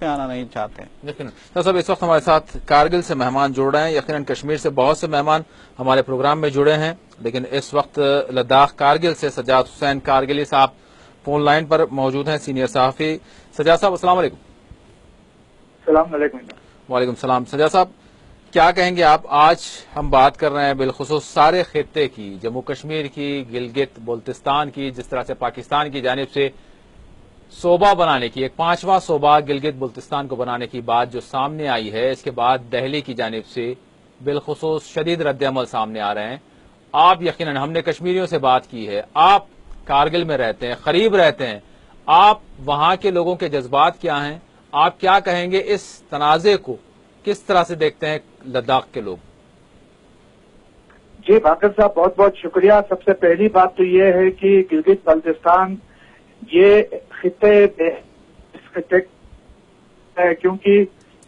میں آنا نہیں چاہتے. یقیناً صاحب اس وقت ہمارے ساتھ کارگل سے مہمان جڑ رہے ہیں. یقیناً کشمیر سے بہت سے مہمان ہمارے پروگرام میں جڑے ہیں، لیکن اس وقت لداخ کارگل سے سجاد حسین کارگلی صاحب فون لائن پر موجود ہیں، سینئر صحافی. سجاد صاحب السلام علیکم. السلام علیکم. وعلیکم السلام. سجاد صاحب کیا کہیں گے آپ؟ آج ہم بات کر رہے ہیں بالخصوص سارے خطے کی، جموں کشمیر کی، گلگت بلتستان کی، جس طرح سے پاکستان کی جانب سے صوبہ بنانے کی، ایک 5واں صوبہ گلگت بلتستان کو بنانے کی بات جو سامنے آئی ہے، اس کے بعد دہلی کی جانب سے بالخصوص شدید رد عمل سامنے آ رہے ہیں. آپ یقیناً، ہم نے کشمیریوں سے بات کی ہے، آپ کارگل میں رہتے ہیں، قریب رہتے ہیں، آپ وہاں کے لوگوں کے جذبات کیا ہیں؟ آپ کیا کہیں گے؟ اس تنازع کو کس طرح سے دیکھتے ہیں لداخ کے لوگ؟ جی باقر صاحب بہت بہت شکریہ. سب سے پہلی بات تو یہ ہے کہ گلگت بلتستان یہ خطے ہے، کیونکہ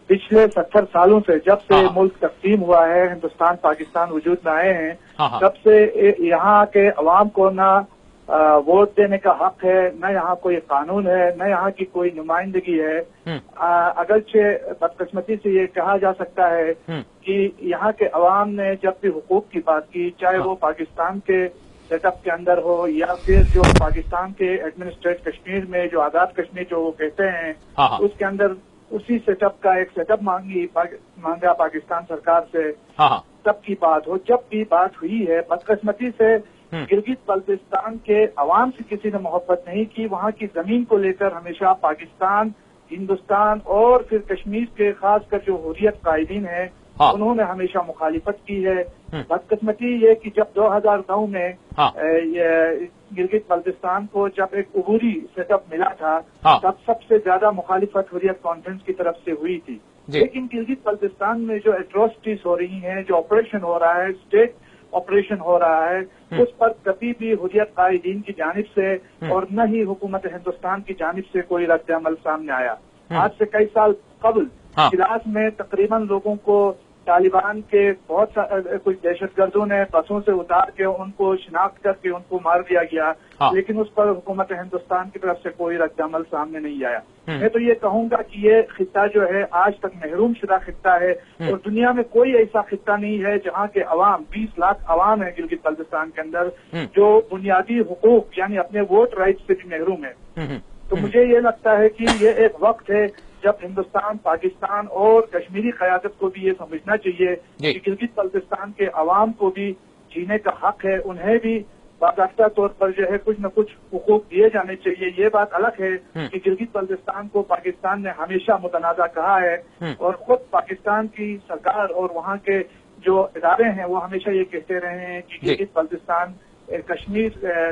پچھلے 70 سالوں سے جب سے ملک تقسیم ہوا ہے، ہندوستان پاکستان وجود میں آئے ہیں، تب سے یہاں کے عوام کو نہ ووٹ دینے کا حق ہے، نہ یہاں کوئی قانون ہے، نہ یہاں کی کوئی نمائندگی ہے. اگرچہ بدقسمتی سے یہ کہا جا سکتا ہے کہ یہاں کے عوام نے جب بھی حقوق کی بات کی، چاہے وہ پاکستان کے سیٹ اپ کے اندر ہو یا پھر جو پاکستان کے ایڈمنسٹریٹ کشمیر میں جو آزاد کشمیر جو وہ کہتے ہیں، اس کے اندر اسی سیٹ اپ کا ایک سیٹ اپ مانگا پاکستان سرکار سے، تب کی بات ہو. جب بھی بات ہوئی ہے، بدقسمتی سے گلگت بلتستان کے عوام سے کسی نے محبت نہیں کی. وہاں کی زمین کو لے کر ہمیشہ پاکستان، ہندوستان اور پھر کشمیر کے خاص کر جو حریت قائدین ہیں انہوں نے ہمیشہ مخالفت کی ہے. بدقسمتی یہ کہ جب 2009 میں گلگت بلتستان کو جب ایک عبوری سیٹ اپ ملا تھا، تب سب سے زیادہ مخالفت حریت کانفرنس کی طرف سے ہوئی تھی. لیکن گلگت بلتستان میں جو ایٹروسٹیز ہو رہی ہیں، جو آپریشن ہو رہا ہے، اسٹیٹ آپریشن ہو رہا ہے، اس پر کبھی بھی حریت قائدین کی جانب سے اور نہ ہی حکومت ہندوستان کی جانب سے کوئی رد عمل سامنے آیا. آج سے کئی سال قبل کلاس میں تقریباً لوگوں کو طالبان کے بہت کچھ دہشت گردوں نے بسوں سے اتار کے ان کو شناخت کر کے ان کو مار دیا گیا، لیکن اس پر حکومت ہندوستان کی طرف سے کوئی رد عمل سامنے نہیں آیا. میں تو یہ کہوں گا کہ یہ خطہ جو ہے آج تک محروم شدہ خطہ ہے، اور دنیا میں کوئی ایسا خطہ نہیں ہے جہاں کے عوام 20 لاکھ عوام ہے گلگت بلتستان کے اندر جو بنیادی حقوق یعنی اپنے ووٹ رائٹ سے بھی محروم ہے. تو مجھے یہ لگتا ہے کہ یہ ایک وقت ہے جب ہندوستان، پاکستان اور کشمیری قیادت کو بھی یہ سمجھنا چاہیے کہ گلگت بلتستان کے عوام کو بھی جینے کا حق ہے، انہیں بھی باضابطہ طور پر جو ہے کچھ نہ کچھ حقوق دیے جانے چاہیے. یہ بات الگ ہے کہ گلگت بلتستان کو پاکستان نے ہمیشہ متنازع کہا ہے، اور خود پاکستان کی سرکار اور وہاں کے جو ادارے ہیں وہ ہمیشہ یہ کہتے رہے ہیں کہ گلگت بلتستان کشمیر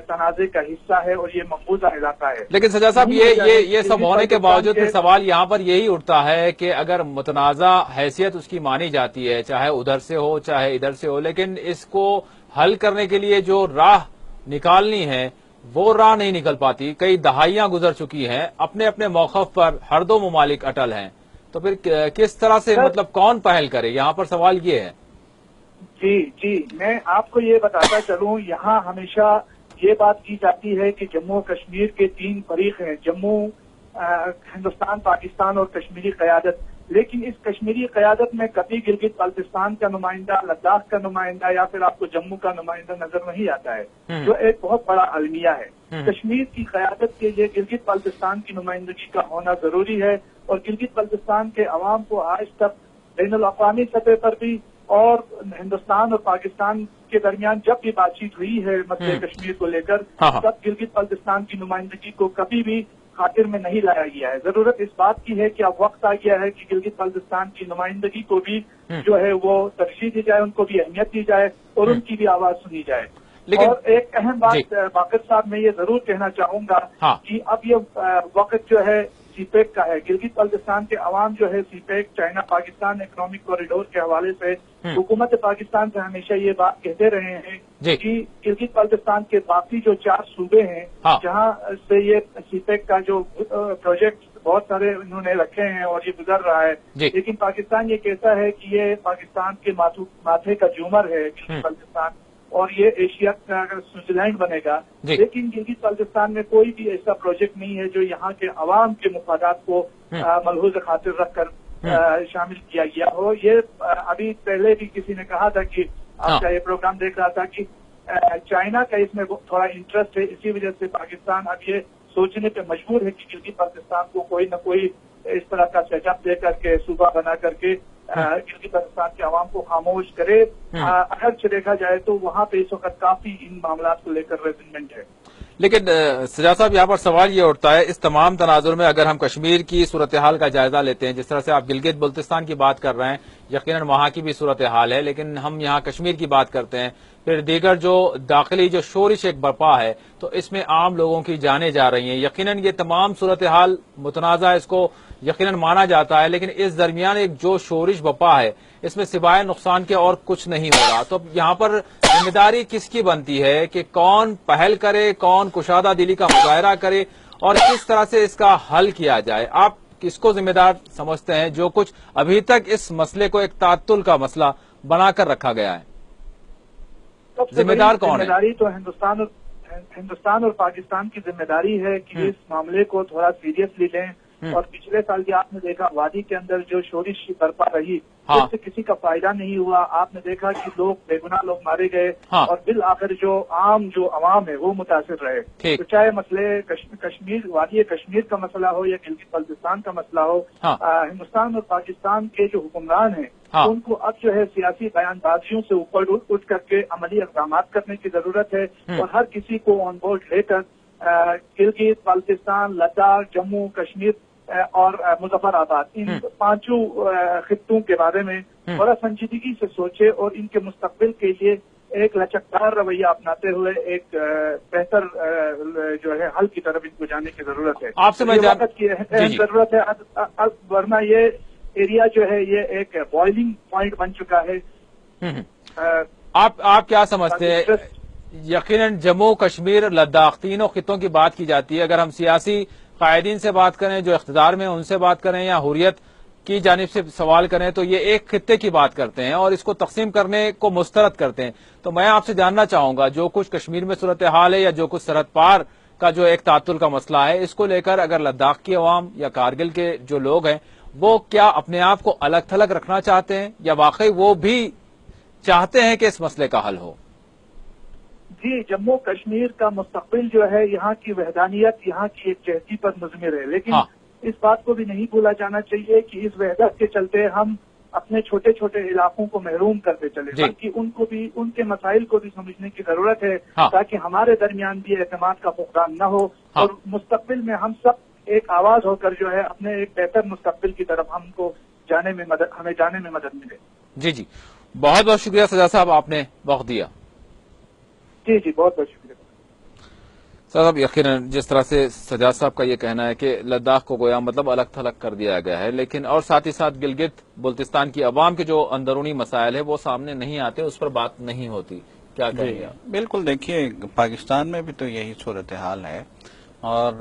تنازع کا حصہ ہے اور یہ مقبوضہ علاقہ ہے. لیکن سجاد صاحب یہ سب ہونے کے باوجود پھر سوال یہاں پر یہی اٹھتا ہے کہ اگر متنازع حیثیت اس کی مانی جاتی ہے، چاہے ادھر سے ہو چاہے ادھر سے ہو، لیکن اس کو حل کرنے کے لیے جو راہ نکالنی ہے وہ راہ نہیں نکل پاتی. کئی دہائیاں گزر چکی ہیں، اپنے اپنے موقف پر ہر دو ممالک اٹل ہیں، تو پھر کس طرح سے مطلب کون پہل کرے؟ یہاں پر سوال یہ ہے. جی میں آپ کو یہ بتاتا چلوں، یہاں ہمیشہ یہ بات کی جاتی ہے کہ جموں کشمیر کے 3 فریق ہیں، جموں، ہندوستان، پاکستان اور کشمیری قیادت. لیکن اس کشمیری قیادت میں کبھی گلگت بلتستان کا نمائندہ، لداخ کا نمائندہ یا پھر آپ کو جموں کا نمائندہ نظر نہیں آتا ہے، جو ایک بہت بڑا المیہ ہے. کشمیر کی قیادت کے لیے گلگت بلتستان کی نمائندگی کا ہونا ضروری ہے، اور گلگت بلتستان کے عوام کو آج تک بین الاقوامی سطح پر بھی اور ہندوستان اور پاکستان کے درمیان جب بھی بات چیت ہوئی ہے مسئلہ کشمیر کو لے کر، تب گلگت بلتستان کی نمائندگی کو کبھی بھی خاطر میں نہیں لایا گیا ہے. ضرورت اس بات کی ہے کہ اب وقت آ گیا ہے کہ گلگت بلتستان کی نمائندگی کو بھی جو ہے وہ ترجیح دی جائے، ان کو بھی اہمیت دی جائے اور ان کی بھی آواز سنی جائے. اور ایک اہم بات باقر صاحب میں یہ ضرور کہنا چاہوں گا کہ اب یہ وقت جو ہے سی پیک کا ہے. گلگت بلتستان کے عوام جو ہے CPEC, China Pakistan economic corridor کے حوالے سے حکومت پاکستان سے ہمیشہ یہ بات کہتے رہے ہیں کہ گلگت بلتستان کے باقی جو 4 صوبے ہیں جہاں سے یہ سی پیک کا جو پروجیکٹ بہت سارے انہوں نے رکھے ہیں اور یہ گزر رہا ہے، لیکن پاکستان یہ کہتا ہے کہ یہ پاکستان کے ماتھے کا جومر ہے گلگت بلتستان، اور یہ ایشیا کا اگر سوئٹزرلینڈ بنے گا. لیکن گلگت بلتستان میں کوئی بھی ایسا پروجیکٹ نہیں ہے جو یہاں کے عوام کے مفادات کو ملحوظ خاطر رکھ کر شامل کیا گیا ہو. یہ ابھی پہلے بھی کسی نے کہا تھا کہ آپ کا یہ پروگرام دیکھ رہا تھا کہ چائنا کا اس میں تھوڑا انٹرسٹ ہے, اسی وجہ سے پاکستان اب یہ سوچنے پہ مجبور ہے کہ گلگت بلتستان کو کوئی نہ کوئی اس طرح کا سیٹ اپ دے کر کے صوبہ بنا کر کے گلگت بلتستان کے عوام کو خاموش کرے. اگر دیکھا جائے تو وہاں پہ اس وقت کافی ان معاملات کو لے کر ریزنمنٹ ہے. لیکن سجاد صاحب یہاں پر سوال یہ اٹھتا ہے, اس تمام تناظر میں اگر ہم کشمیر کی صورتحال کا جائزہ لیتے ہیں, جس طرح سے آپ گلگت بلتستان کی بات کر رہے ہیں, یقیناً وہاں کی بھی صورتحال ہے, لیکن ہم یہاں کشمیر کی بات کرتے ہیں, پھر دیگر جو داخلی جو شورش ایک برپا ہے تو اس میں عام لوگوں کی جانیں جا رہی ہیں. یقیناً یہ تمام صورتحال متنازع, اس کو یقیناً مانا جاتا ہے, لیکن اس درمیان ایک جو شورش برپا ہے اس میں سوائے نقصان کے اور کچھ نہیں ہو رہا. تو یہاں پر ذمہ داری کس کی بنتی ہے کہ کون پہل کرے, کون کشادہ دلی کا مظاہرہ کرے اور کس طرح سے اس کا حل کیا جائے؟ آپ کس کو ذمہ دار سمجھتے ہیں جو کچھ ابھی تک اس مسئلے کو ایک تعطل کا مسئلہ بنا کر رکھا گیا ہے؟ ذمہ دار کون ہے؟ ذمہ داری تو ہندوستان اور پاکستان کی ذمہ داری ہے کہ اس معاملے کو تھوڑا سیریسلی لیں. اور پچھلے سال بھی آپ نے دیکھا وادی کے اندر جو شورش برپا رہی اس سے کسی کا فائدہ نہیں ہوا. آپ نے دیکھا کہ لوگ بے گناہ لوگ مارے گئے اور بالآخر جو عوام ہے وہ متاثر رہے. تو چاہے مسئلے کشمیر وادی کشمیر کا مسئلہ ہو یا گلگت بلتستان کا مسئلہ ہو, ہندوستان اور پاکستان کے جو حکمران ہیں ان کو اب جو ہے سیاسی بیان بازیوں سے اوپر اٹھ کر کے عملی اقدامات کرنے کی ضرورت ہے. اور ہر کسی کو آن بورڈ لے کر گلگت بلتستان, لداخ, جموں کشمیر اور مظفر آباد ان 5 خطوں کے بارے میں بڑا سنجیدگی سے سوچے اور ان کے مستقبل کے لیے ایک لچکدار رویہ اپناتے ہوئے ایک بہتر جو ہے حل کی طرف ان کو جانے کی ضرورت ہے. آپ سے میں وقت کی ضرورت ہے, ورنہ یہ ایریا جو ہے یہ ایک بوائلنگ پوائنٹ بن چکا ہے. آپ کیا سمجھتے ہیں؟ یقیناً جموں کشمیر لداخ تینوں خطوں کی بات کی جاتی ہے. اگر ہم سیاسی قائدین سے بات کریں جو اقتدار میں ان سے بات کریں یا حریت کی جانب سے سوال کریں تو یہ ایک خطے کی بات کرتے ہیں اور اس کو تقسیم کرنے کو مسترد کرتے ہیں. تو میں آپ سے جاننا چاہوں گا جو کچھ کشمیر میں صورتحال ہے یا جو کچھ سرحد پار کا جو ایک تعطل کا مسئلہ ہے, اس کو لے کر اگر لداخ کی عوام یا کارگل کے جو لوگ ہیں وہ کیا اپنے آپ کو الگ تھلگ رکھنا چاہتے ہیں یا واقعی وہ بھی چاہتے ہیں کہ اس مسئلے کا حل ہو؟ جی, جموں کشمیر کا مستقبل جو ہے یہاں کی وحدانیت, یہاں کی ایک جہتی پر مضمر ہے, لیکن اس بات کو بھی نہیں بھولا جانا چاہیے کہ اس وحدت کے چلتے ہم اپنے چھوٹے چھوٹے علاقوں کو محروم کرتے چلے, بلکہ ان کو بھی ان کے مسائل کو بھی سمجھنے کی ضرورت ہے تاکہ ہمارے درمیان بھی اعتماد کا فقدان نہ ہو اور مستقبل میں ہم سب ایک آواز ہو کر جو ہے اپنے ایک بہتر مستقبل کی طرف ہمیں جانے میں مدد ملے. جی, بہت بہت شکریہ سجاد صاحب, آپ نے وقت دیا. جی, بہت بہت شکریہ صاحب. یقیناً جس طرح سے سجاد صاحب کا یہ کہنا ہے کہ لداخ کو گویا مطلب الگ تھلگ کر دیا گیا ہے, لیکن اور ساتھ ہی ساتھ گلگت بلتستان کی عوام کے جو اندرونی مسائل ہے وہ سامنے نہیں آتے, اس پر بات نہیں ہوتی. کیا کہیں گے؟ بالکل, دیکھیے پاکستان میں بھی تو یہی صورتحال ہے اور